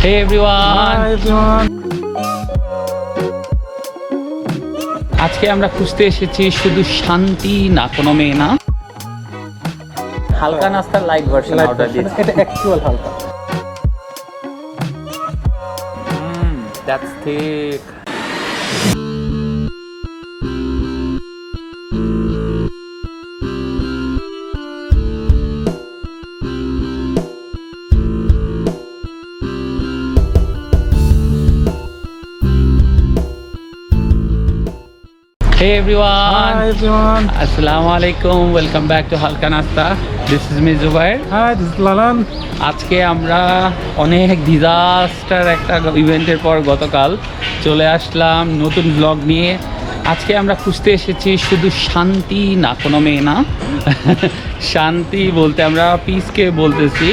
Hey everyone! Hi everyone! আজকে আমরা খুঁজতে এসেছি শুধু শান্তি না, কোনো মেয়ে না, হালকা নাস্তার লাইট ভার্সন অর্ডার দিয়েছি। এটা অ্যাকচুয়াল হালকা। That's thick. Hey everyone! Hi everyone! Assalamu alaikum. Welcome back to Halka Nasta. This is me Zubair. Hi, this is Lalan. আজকে আমরা অনেক ডিজাস্টার একটা ইভেন্টের পর গতকাল চলে আসলাম নতুন ব্লগ নিয়ে। আজকে আমরা খুঁজতে এসেছি শুধু শান্তি না, কোনো মেয়ে না, শান্তি বলতে আমরা পিসকে বলতেছি,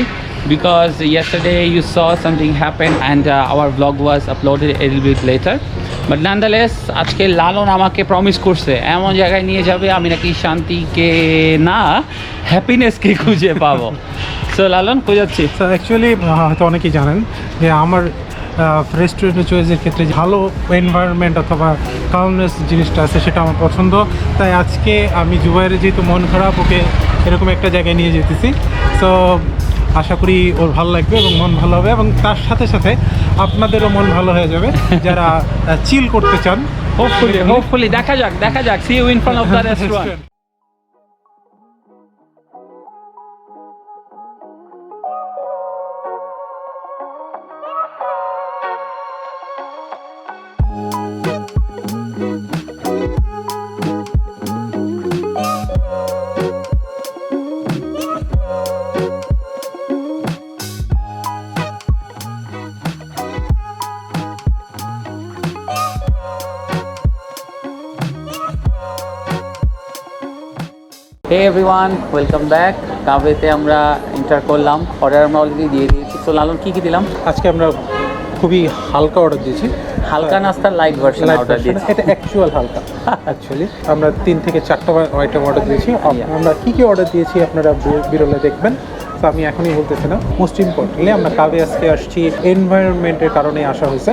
because yesterday you saw something happen and our vlog was uploaded a little bit later, but nonetheless আজকে লালন আমাকে প্রমিস করছে এমন জায়গায় নিয়ে যাবে আমি নাকি শান্তিকে না হ্যাপিনেসকে খুঁজে পাবো। সো লালন কই যাচ্ছি? So actually হয়তো অনেকেই জানেন যে আমার রেস্টুরেন্টের চয়েসের ক্ষেত্রে ভালো এনভায়রনমেন্ট অথবা কালনেস জিনিসটা আছে সেটা আমার পছন্দ। তাই আজকে আমি জুবাইরের যেহেতু মন খারাপ, ওকে এরকম একটা জায়গায় নিয়ে যেতেছি। সো আশা করি ওর ভালো লাগবে এবং মন ভালো হবে, এবং তার সাথে সাথে আপনাদেরও মন ভালো হয়ে যাবে যারা চিল করতে চান। হোপফুলি দেখা যাক see you in front of the restaurant. Hey everyone, welcome back. কাভেতে আমরা এন্টার করলাম, অর্ডার আমরা অলরেডি দিয়ে দিয়েছি। সো লালন কি দিলাম? আজকে আমরা খুবই হালকা অর্ডার দিয়েছি, হালকা নাস্তার লাইট ভার্সন অর্ডার দিয়েছি। এটা অ্যাকচুয়াল হালকা। অ্যাকচুয়ালি আমরা 3 থেকে 4টা আইটেম অর্ডার দিয়েছি। আমরা কী অর্ডার দিয়েছি আপনারা বিরলে দেখবেন। তো আমি এখনই বলতেছি না। মোস্ট ইম্পর্টেন্টলি আমরা কাবে আজকে আসছি এনভায়রনমেন্টের কারণে আসা হয়েছে,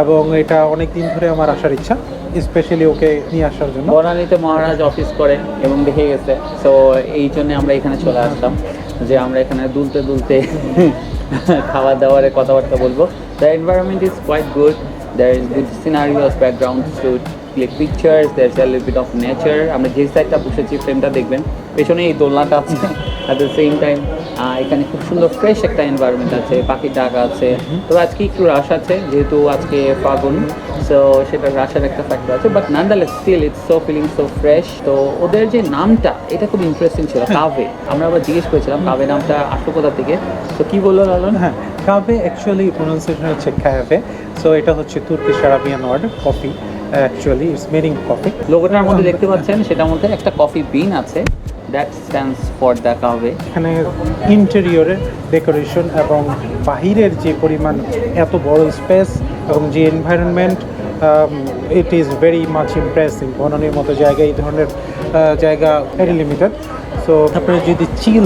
এবং এটা অনেক দিন ধরে আমার আসার ইচ্ছা, স্পেশালি ওকে নিয়ে আসার জন্য। বনানীতে মহারাজ অফিস করে এবং দেখে গেছে, সো এই জন্য আমরা এখানে চলে আসলাম যে আমরা এখানে দুলতে খাওয়া দাওয়ারে কথাবার্তা বলবো। The environment is quite good, there is good scenarios, background to click pictures, there is a little bit of nature. আমরা যে সাইডটা বসেছি ফ্রেমটা দেখবেন, পেছনে এই দোলনাটা আছে। অ্যাট দ্য সেম টাইম এখানে খুব সুন্দর ফ্রেশ একটা এনভায়রনমেন্ট আছে, পাখির ডাক আছে। তো আজকে একটু রাশ আছে যেহেতু আজকে ফাগুন, সো সেটা রাশের একটা ফ্যাক্টর আছে, but nonetheless still it's so feeling so fresh. তো ওদের যে নামটা এটা খুব ইন্টারেস্টিং ছিল, কাভে। আমরা আবার জিজ্ঞেস করেছিলাম কাভে নামটা আসলো কোথা থেকে, তো কি বললো লালন? হ্যাঁ, কাভে অ্যাকচুয়ালি প্রোনাউন্সিয়েশন হচ্ছে ক্যাভে। সো এটা হচ্ছে Turkish Arabian word coffee, actually its meaning coffee. লোগোটার মধ্যে দেখতে পাচ্ছেন সেটার মধ্যে একটা কফি বিন আছে, দ্যাট স্ট্যান্ডস ফর দ্য কাভে। এখানে ইন্টেরিয়রের ডেকোরেশন এবং বাহিরের যে পরিমাণ এত বড় স্পেস এবং যে environment, it is very much impressive. বনানীর মতো জায়গায় এই ধরনের জায়গা ভেরি লিমিটেড। সো আপনারা যদি চিল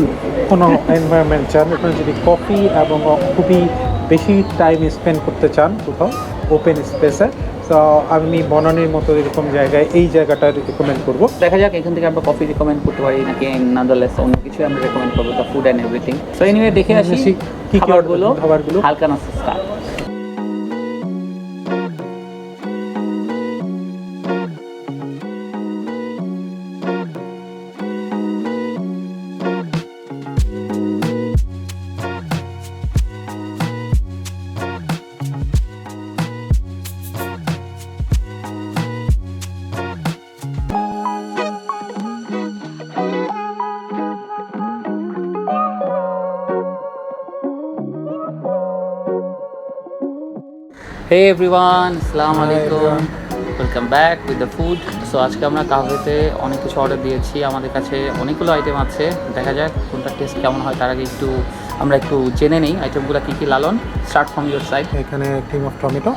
কোনো এনভায়রনমেন্ট চান, আপনারা যদি কফি এবং খুবই বেশি টাইম স্পেন্ড করতে চান কোথাও ওপেন স্পেসে, তো আমি বনানীর মতো এরকম জায়গায় এই জায়গাটা রিকমেন্ড করবো। দেখা যাক এখান থেকে আমরা কফি রিকমেন্ড করতে পারি নাকি নাদালেস অন্য কিছু আমরা রিকমেন্ড করবো, the food and everything. So anyway দেখে আসি কি খাবারগুলো খাবারগুলো হালকা নাস্তা start. Hey everyone, Assalamu alaikum. Welcome back with the food. So আজকে আমরা কাভেতে অনেক কিছু অর্ডার দিয়েছি, আমাদের কাছে অনেকগুলো আইটেম আছে। দেখা যাক কোনটা টেস্ট কেমন হয়, তার আগে আমরা একটু জেনে নেই আইটেমগুলো কী কী। লালন, স্টার্ট ফ্রম ইউর সাইড। এখানে cream of tomato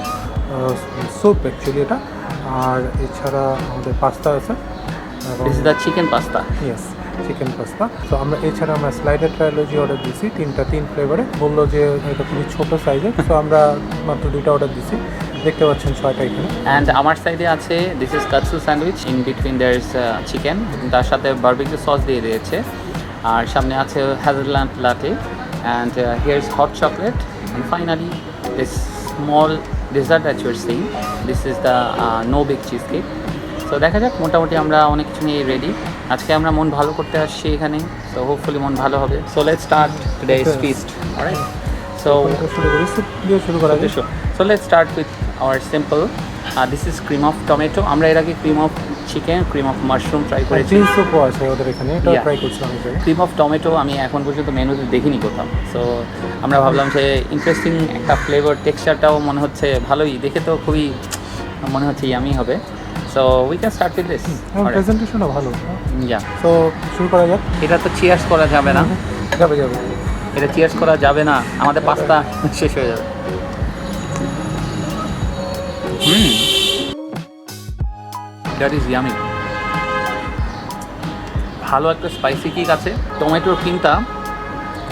soup actually এটা, আর এছাড়া আমাদের পাস্তা আছে। This is the chicken pasta. Yes, chicken pasta. তো আমরা এছাড়া আমরা স্লাইডার ট্রায়োলজি অর্ডার দিয়েছি, তিন ফ্লেভারে। বললো যে এটা খুবই ছোটো সাইজের, তো আমরা মাত্র 2টা অর্ডার দিয়েছি। দেখতে পাচ্ছেন 6টা এখানে। অ্যান্ড আমার সাইডে আছে this is katsu sandwich, in between there is chicken, তার সাথে বারবিকিউ সস দিয়ে দিয়েছে। আর সামনে আছে hazelnut latte, and here is hot chocolate, and finally this small dessert that you are seeing, this is the no bake cheesecake. So দেখা যাক, মোটামুটি আমরা অনেক কিছু নিয়ে রেডি। আজকে আমরা মন ভালো করতে আসছি এখানে, সো হোপফুলি মন ভালো হবে। So let's start today's feast, alright? So শুরু করি, স্যুপ দিয়ে শুরু করা যায়। So let's start with our simple. This is cream of tomato. আমরা এর আগে cream of chicken, cream of mushroom try করেছি। চিজ স্যুপও আছে ওদের এখানে, এটা Yeah. ট্রাই করছি অনেক জায়গায়। ক্রিম অফ টমেটো আমি এখন পর্যন্ত মেনুতে দেখিনি কোথাও। সো আমরা ভাবলাম যে ইন্টারেস্টিং একটা ফ্লেভার, টেক্সচারটাও মনে হচ্ছে ভালোই, দেখে তো খুবই মনে হচ্ছে ইয়ামি হবে। So we can start with this. প্রেজেন্টেশনও ভালো। ইয়া, তো শুরু করা যাক। এটা তো চিয়ার্স করা যাবে না, যাবে। এটা চিয়ার্স করা যাবে না, আমাদের পাস্তা শেষ হয়ে যাবে। That is yummy. ভালো একটা স্পাইসি কিক আছে, টমেটোর ক্রিমটা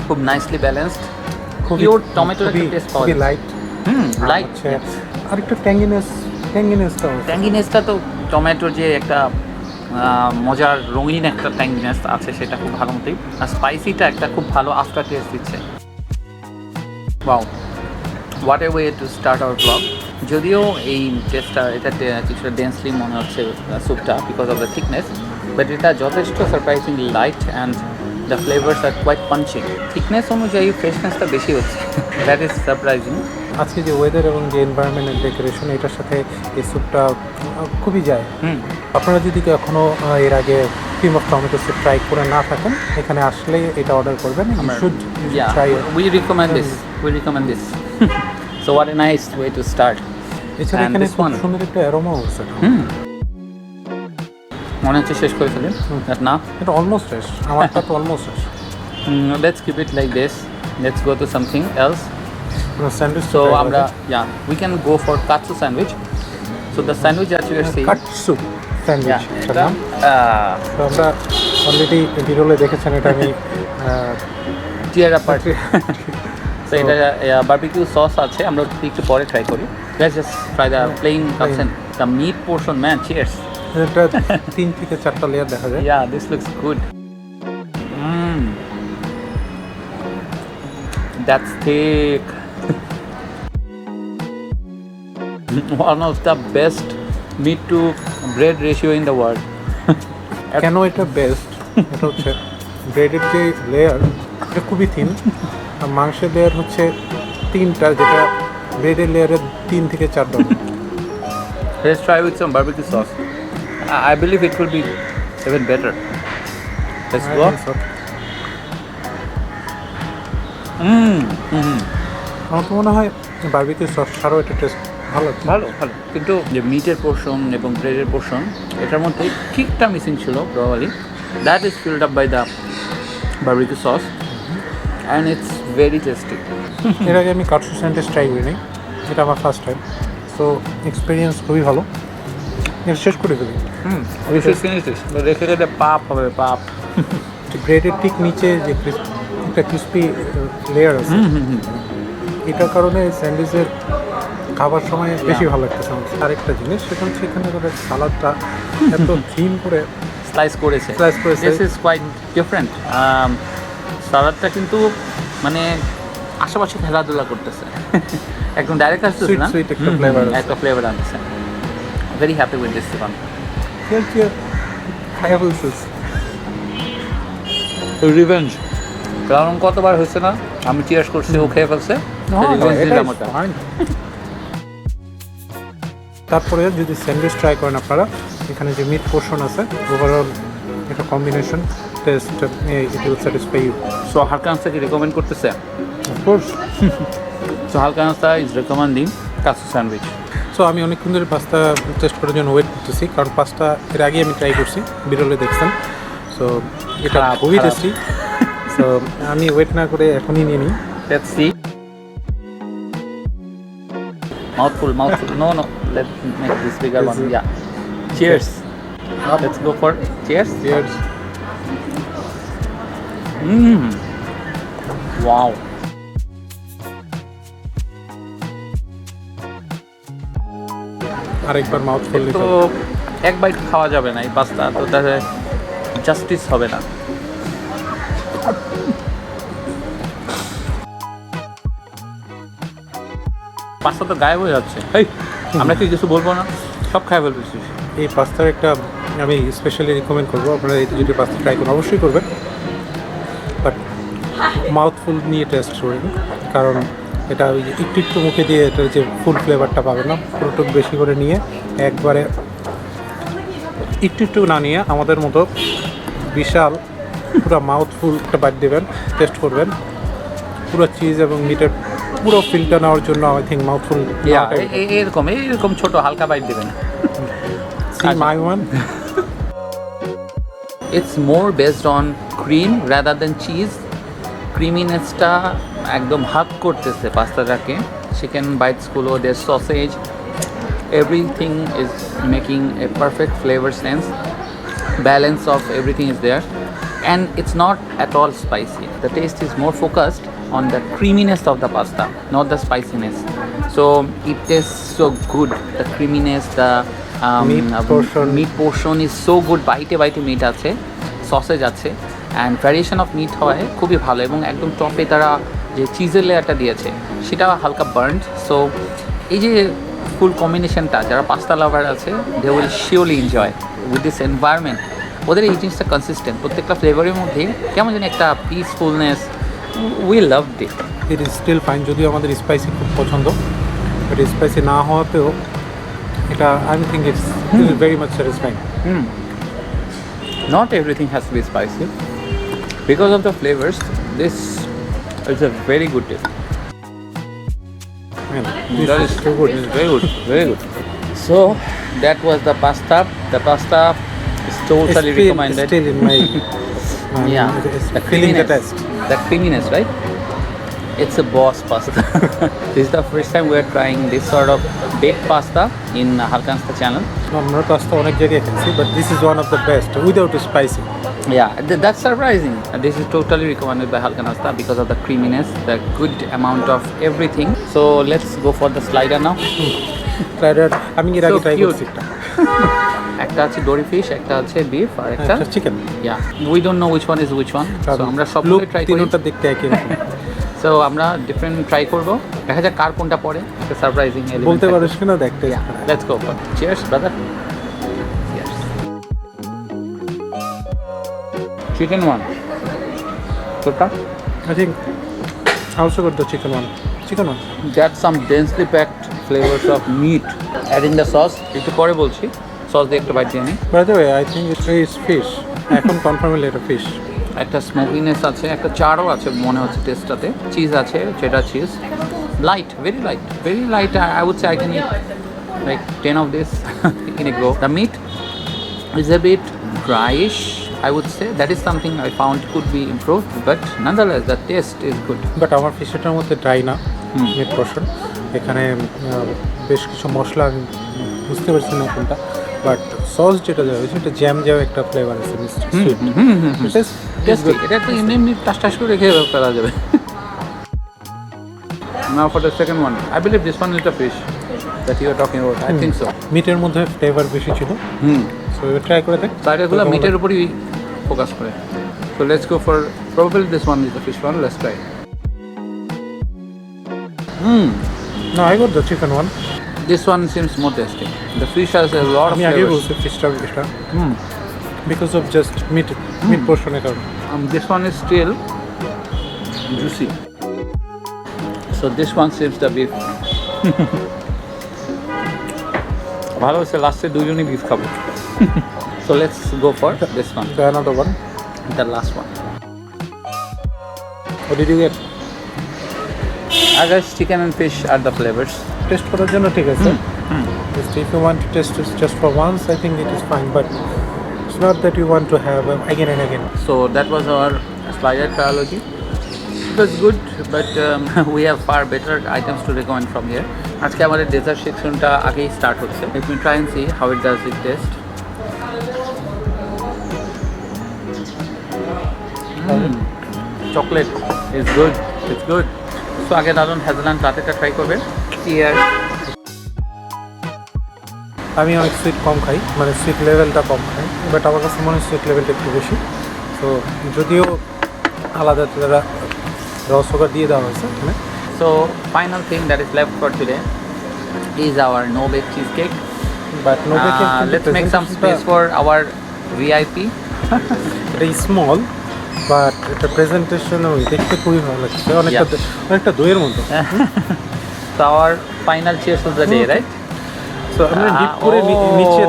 খুব নাইসলি ব্যালেন্সড, পিওর টমেটোর একটা টেস্ট পাওয়া যায়। Light light. আর একটু ট্যাঙ্গিনেসটাও। ট্যাঙ্গিনেসটা তো টমেটোর যে একটা মজার রঙিন একটা ট্যাঙ্গিনেস আছে, সেটা খুব ভালো মতোই। আর স্পাইসিটা একটা খুব ভালো আফটার টেস্ট দিচ্ছে। Wow, what a way to start our blog. যদিও এই টেস্টটা, এটা কিছুটা ডেন্সলি মনে হচ্ছে স্যুপটা, because of the thickness, but এটা যথেষ্ট surprising light and the flavours are quite punching. Thickness অনুযায়ী ফ্রেশনেসটা বেশি হচ্ছে, দ্যাট ইজ সারপ্রাইজিং। আজকে যে ওয়েদার এবং যে এনভায়রনমেন্ট ডেকোরেশন, এটার সাথে এই স্যুপটা খুবই যায়। আপনারা যদি এখনও এর আগে cream of tomato soup try করে না থাকেন, এখানে আসলে এটা অর্ডার করবেন। We recommend this. So what a nice way to start. এছাড়া And এখানে this খুব one. সুন্দর একটা অ্যারোমাও আছে। মনে হচ্ছে শেষ করে ফেলেন, না? এটা অলমোস্ট শেষ, আমারটা তো অলমোস্ট শেষ। Let's keep it like this. Let's go to something else. Sandwich So আমরা, we can go for katsu sandwich. So the sandwich that you are seeing, কাটসু sandwich. এটা, তো আমরা অলরেডি ভিডিওতে দেখেছেন, এটা আমি tear apart. So এটা বারবিকিউ সস আছে, আমরা একটু পরে ট্রাই করি। Let's just try the plain cuts and the meat portion, man. Cheers. এটা 3 থেকে 4টা লেয়ার দেখা যায়। Yeah, this looks good. That's thick. One of the best meat to bread ratio in the world. কেন এটা best? এটা হচ্ছে ব্রেডের যে লেয়ার, এটা খুবই থিন, আর মাংসের লেয়ার হচ্ছে 3টা, যেটা ব্রেডের লেয়ারের 3 থেকে 4 double. Let's try with some barbecue sauce. I believe it will be even better. Let's go. আমার তো মনে হয় বারবিকিউ সস ছাড়াও এটা টেস্ট ভালো। ভালো। কিন্তু যে মিটের পোর্শন এবং ব্রেডের পোর্শন, এটার মধ্যে কিকটা মিসিং ছিল probably. That is filled up by the barbecue sauce and it's very tasty. এর আগে আমি কাটসু স্যান্ডউইচ ট্রাই করিনি, এটা আমার ফার্স্ট টাইম। সো এক্সপিরিয়েন্স খুবই ভালো। এটা শেষ করে ফেলি। রেখে গেলে পাপ হবে, পাপ। ব্রেডের ঠিক নিচে যে একটা ক্রিস্পি লেয়ার আছে, এটার কারণে স্যান্ডউইচের খাবার সময় বেশি ভালো লাগতেছে আমার। আরেকটা জিনিস, সেটা হচ্ছে এখানে করে সালাদটা এত থিন করে স্লাইস করেছে। This is quite different. সালাদটা কিন্তু মানে আশেপাশে খেলাধুলা করতেছে, একদম ডাইরেক্ট আসতেছে না, সুইট একটা ফ্লেভার আছে। একটা ফ্লেভার আনতেছে। Very happy with this one. খাইয়া বলছিস রিভেঞ্জ, কারণ কতবার হয়েছে না আমি চিয়ার্স করছি, ও খেয়ে ফেলছে, রিভেঞ্জ দিলাম ওটা। তারপরে যদি স্যান্ডউইচ ট্রাই করেন আপনারা, এখানে যে মিট পোর্শন আছে, ওভারঅল এটা combination taste it will satisfy you. So হালকানস্তা কি রেকমেন্ড করতেছে? অফকোর্স। সো হালকানস্তা is recommending katsu sandwich. So আমি অনেকক্ষণ ধরে পাস্তা টেস্ট করার জন্য ওয়েট করতেছি, কারণ পাস্তা এর আগে আমি ট্রাই করছি, বিরলে দেখছেন। সো এটা খুবই টেস্টি। সো আমি ওয়েট না করে এখনই নিয়ে নিই। Let's see. Mouthful. No. Let's make this bigger one. Yeah. Cheers. Let's go for cheers. Cheers. Wow, আরেকবার মাউথ ফুল তো এক বাইট খাওয়া যাবে না এই পাস্তা, তো তাহলে জাস্টিস হবে না। পাস্তা তো গায়েব হয়ে যাচ্ছে। এই আমরা কি কিছু বলবো না, সব খাই ফেলতেছি। এই পাস্তার একটা আমি স্পেশালি রিকমেন্ড করবো, আপনারা এই যদি পাস্তা ট্রাই করুন অবশ্যই করবেন, বাট মাউথফুল নিয়ে টেস্ট করবেন, কারণ এটা ওই যে একটু একটু মুখে দিয়ে এটার যে ফুল ফ্লেভারটা পাবে না, পুরোটুক বেশি করে নিয়ে একবারে একটু একটু না নিয়ে আমাদের মতো বিশাল পুরো মাউথফুল একটা বাইট দেবেন, টেস্ট করবেন পুরো চিজ এবং মিটের পুরো ফিলটা নেওয়ার জন্য আই থিঙ্ক মাউথফুল। এরকম এরকম ছোট হালকা বাইট দেবেন। See my one. It's more based on cream rather than cheese. ক্রিমিনেসটা একদম হাক করতেছে পাস্তাটাকে। চিকেন বাইটসগুলো, দের sausage, everything is making a perfect flavour sense, balance of everything is there, and it's not at all spicy. The taste is more focused on the creaminess of the pasta, not the spiciness. So it tastes so good. The creaminess, the meat portion is so good. বাইটে বাইটে meet আছে, sausage আছে, and variation of meet হয় খুবই ভালো, এবং একদম টপে তারা যে চিজের লেয়ারটা দিয়েছে সেটা হালকা বার্ন্ড। সো এই যে ফুল কম্বিনেশনটা, যারা পাস্তা লাভার আছে they will surely enjoy with this environment. ওদের এই জিনিসটা কনসিস্টেন্ট, প্রত্যেকটা ফ্লেভারের মধ্যে কেমন যেন একটা peacefulness. We love it. It is still fine, যদিও আমাদের স্পাইসি খুব পছন্দ, বাট স্পাইসি না হওয়াতেও এটা I think it's very much satisfying. Not everything has to be spicy. Because of the flavors, this is a very good dish. That is so good. It's very good, very good. So that was the pasta. The pasta is totally recommended. Still in my Yeah, the feeling the taste. The creaminess, right? It's a boss pasta. This is the first time we are trying this sort of baked pasta in Halkansta channel. আমরা pasta অনেক জায়গায় খেয়েছি, but this is one of the best without spicy. Yeah, that's surprising. This is totally recommended by Halkanasta because of the creaminess, the good amount of everything. So let's go for the slider now. Slider আমি এর আগে So try cute. করছি একটা, একটা আছে ডোরি fish, একটা আছে beef, আর একটা chicken. yeah, we don't know which one is which one. So আমরা সবগুলো ট্রাই করি। তিনটা দেখতে একই রকম। So আমরা ডিফারেন্ট ট্রাই করব, দেখা যাক কার কোনটা পড়ে। একটা সারপ্রাইজিং এলিমেন্ট বলতে পারিস কিনা দেখতে। Let's go. Cheers, brother. Cheers. Chicken one. Kota? I think I also got the chicken one. Chicken one. That's some densely packed flavors of meat. Adding the sauce. একটু পরে বলছি, সস দিয়ে একটু byte দিয়ে নিই। By the way, I think it is fish. এখন confirm এটা fish. একটা স্মোকিনেস আছে, একটা চারও আছে মনে হচ্ছে টেস্টটাতে। চিজ আছে, যেটা cheese light, very light. I would say I can eat like 10 of this in a go. The meat is a bit dryish, I would say. That is something I found could be improved, but nonetheless the taste is good. But আমার ফিশটার মধ্যে dry না meet portion, এখানে বেশ কিছু মশলা আমি বুঝতে পারছি না কোনটা, বাট সস যেটা দেওয়া হয়েছে এটা জ্যাম একটা ফ্লেভার আছে, সুইট টেস্টি। এটা তো এমনি টাস করে রেখে ফেলা যাবে। Now for the second one, I believe this one is the fish that you are talking about. I think so. মিটের মধ্যে ফ্লেভার বেশি ছিল, সো এবার ট্রাই করে দেখ। সাইডগুলো মিটের উপরই ফোকাস করে। So let's go for probably this one is the fish one. Let's try. No, I got the chicken one. This one seems more tasty. The fish has a lot of আমি আগে flavors. বলছি ফিশটা because of just meet পোর্শনের কারণে। This one is still juicy. So this one seems the beef. ভালো হচ্ছে, লাস্টে দুজনই beef খাবো। So let's go for this one, The another one. the last one. What did you get? I guess chicken and fish are the flavors. Test করার জন্য ঠিক আছে। Just if you want to test it just for once, I think it is fine, but it's not that you want to have again and again. So that was our slider trilogy. It was good, but we have far better items to recommend from here. আজকে আমাদের dessert সেকশনটা আগেই start হচ্ছে। Let me try and see how it does it taste. chocolate is good. It's good. So আগে দারুন hazelnut লাটেটা try করবে। Cheers. আমি অনেক সুইট কম খাই, মানে সুইট লেভেলটা কম খাই, বাট আমার কাছে মনে হয় সুইট লেভেলটা একটু বেশি। তো যদিও আলাদা তারা রস সুগার দিয়ে দেওয়া হয়েছে এখানে। So final thing that is left for today is our no bake cheesecake. But no বেকের Let's make some space for our VIP. এটা স্মল, বাট এটা প্রেজেন্টেশনও দেখতে খুবই ভালো লাগছে, অনেকটা দইয়ের মতো। So our final cheers of the day, right? So আমরা ডিপ করে নিচে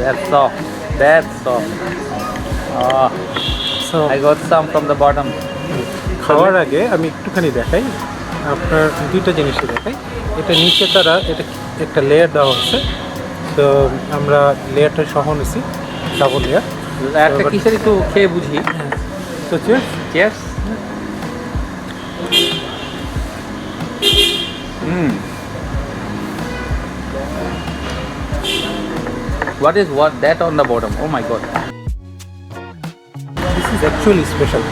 That's soft. That's soft. So I got some from the bottom. খাওয়ার আগে আমি একটুখানি দেখাই, আপনার দুইটা জিনিসই দেখাই। এটা নিচে তারা এটা একটা লেয়ার দেওয়া হচ্ছে, তো আমরা লেয়ারটা সহ নিছি, ডাবল লেয়ার। একটা কিসের একটু খেয়ে বুঝি। তো cheers. Cheers. What is that on the bottom? Oh my god. This is actually special.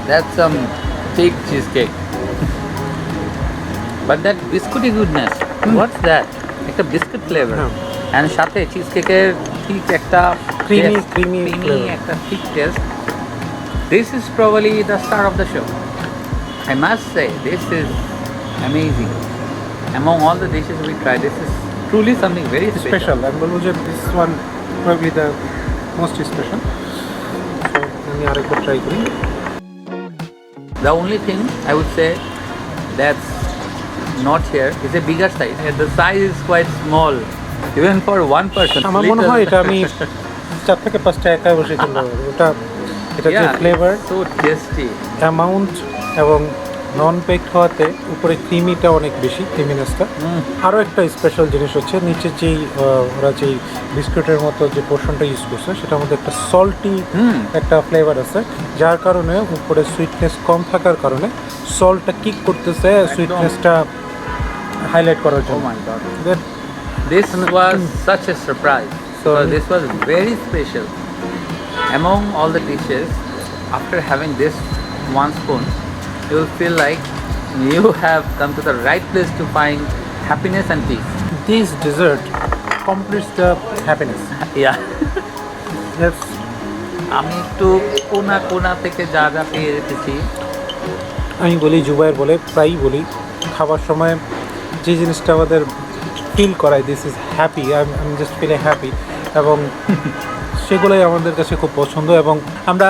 That's some thick cheesecake. But that biscuity goodness. What's that? একটা biscuit flavor. And সাথে cheesecakeের ঠিক একটা Creamy creamy flavor. একটা thick taste. This is probably the star of the show. I must say, this is amazing. Among all the dishes we tried, this is truly something very special. Special আমি বলবো যে this one probably the most special. So আমি আরেকবার try করি। The only thing I would say that's not here is a bigger size. The size is quite small, even for one person. আমার মনে হয় এটা আমি 4 থেকে 5টা একা বসে কিনতে পারবো। এটা যে ফ্লেভার, so tasty. অ্যামাউন্ট এবং নন বেকড হওয়াতে উপরে ক্রিমিটা অনেক বেশি, ক্রিমিনেসটা। আরও একটা স্পেশাল জিনিস হচ্ছে নিচে যেই ওরা যেই বিস্কুটের মতো যে পোর্শনটা ইউজ করছে সেটার মধ্যে একটা সল্টি একটা ফ্লেভার আছে, যার কারণে উপরে সুইটনেস কম থাকার কারণে সল্টটা কিক করতেছে সুইটনেসটা হাইলাইট করার Oh জন্য। my god. This was such a surprise. So this was very special. Among all the dishes, after having this one spoon, you will feel like you have come to the right place to find happiness and peace. This dessert completes the happiness. Yeah. Yes. আমি একটু কোনা থেকে যা পেয়ে রেখেছি। আমি বলি, জুবাইর বলে, প্রায়ই বলি, খাবার সময় যে জিনিসটা আমাদের ফিল করায় this is happy, I am just feeling happy, এবং সেগুলোই আমাদের কাছে খুব পছন্দ। এবং আমরা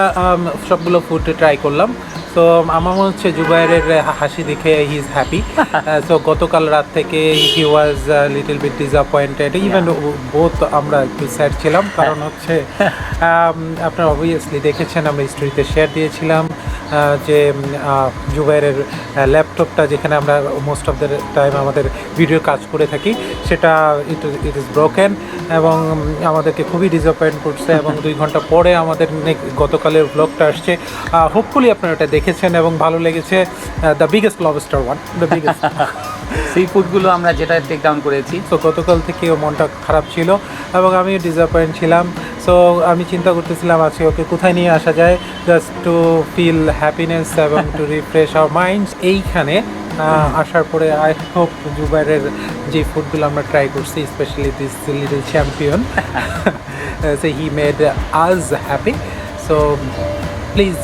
সবগুলো ফুড ট্রাই করলাম। সো আমার মনে হচ্ছে জুবাইরের হাসি দেখে হি ইজ হ্যাপি। সো গতকাল রাত থেকে he was little bit disappointed, even both আমরা একটু স্যাড ছিলাম, কারণ হচ্ছে আপনারা অবভিয়াসলি দেখেছেন আমরা স্টোরিতে শেয়ার দিয়েছিলাম যে জুবাইরের ল্যাপটপটা যেখানে আমরা মোস্ট অফ দ্য টাইম আমাদের ভিডিও কাজ করে থাকি সেটা ইট ইজ ব্রোকেন, এবং আমাদেরকে খুবই ডিসঅ্যাপয়েন্ট করছে। এবং 2 ঘন্টা পরে আমাদের গতকালের ব্লগটা আসছে, হোপফুলি আপনারা এটা দেখেছেন এবং ভালো লেগেছে। The biggest lobster one, the biggest sea ফুডগুলো আমরা যেটা টেক ডাউন করেছি। তো গতকাল থেকে মনটা খারাপ ছিল এবং আমিও ডিসঅ্যাপয়েন্ট ছিলাম। সো আমি চিন্তা করতেছিলাম আজকে ওকে কোথায় নিয়ে আসা যায় জাস্ট টু ফিল হ্যাপিনেস এবং টু রিফ্রেশ আওয়ার মাইন্ডস। এইখানে আসার পরে আই হোপ জুবাইরের যে ফুডগুলো আমরা ট্রাই করছি, specially this little champion, so he made আজ হ্যাপি। সো প্লিজ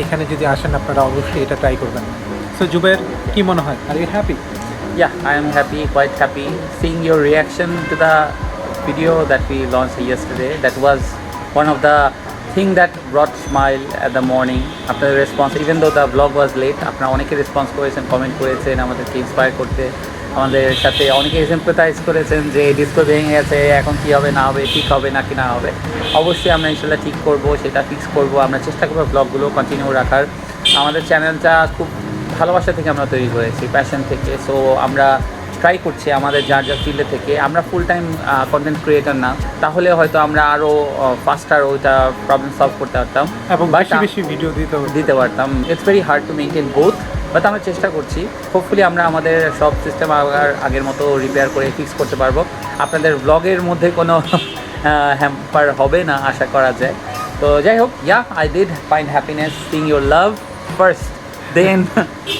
এখানে যদি আসেন আপনারা অবশ্যই এটা ট্রাই করবেন। সো জুবাইর, কি মনে হয়, are you happy? Yeah, I am happy, quite happy. Seeing your reaction to the video that we launched yesterday, that was one of the thing that brought smile at the morning after the response. Even though the vlog was late, আপনারা অনেকে response করেছেন, comment করেছেন, আমাদেরকে inspire করতে, আমাদের সাথে অনেকে সিম্পাথাইজ করেছেন যে ডিস্কো ভেঙে গেছে, এখন কী হবে না হবে, ঠিক হবে না কি না হবে। অবশ্যই আমরা ইনশাল্লাহ ঠিক করব, সেটা ফিক্স করব। আমরা চেষ্টা করবো ব্লগগুলো কন্টিনিউ রাখার। আমাদের চ্যানেলটা খুব ভালোবাসা থেকে আমরা তৈরি করেছি, প্যাশন থেকে। সো আমরা ট্রাই করছি আমাদের যার ফিল্ডে থেকে। আমরা ফুল টাইম কন্টেন্ট ক্রিয়েটার না, তাহলে হয়তো আমরা আরও ফাস্টার ওইটা প্রবলেম সলভ করতে পারতাম এবং বেশি ভিডিও দিতে পারতাম। It's very hard to maintain both, but আমরা চেষ্টা করছি। হোপফুলি আমরা আমাদের সব সিস্টেম আগের মতো রিপেয়ার করে ফিক্স করতে পারবো। আপনাদের ব্লগের মধ্যে কোনো হ্যাম্পার হবে না আশা করা যায়। তো যাই হোক, I did find happiness sing your love first, then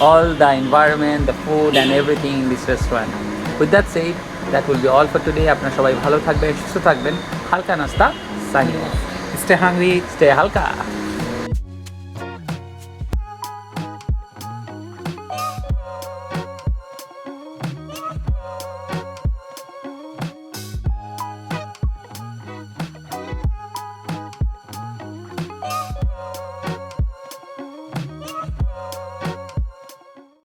all the environment, the food and everything in this restaurant. With that said, that will be all for today. আপনারা সবাই ভালো থাকবেন, সুস্থ থাকবেন। হালকা নাস্তা, signing off. Stay hungry. Stay হালকা।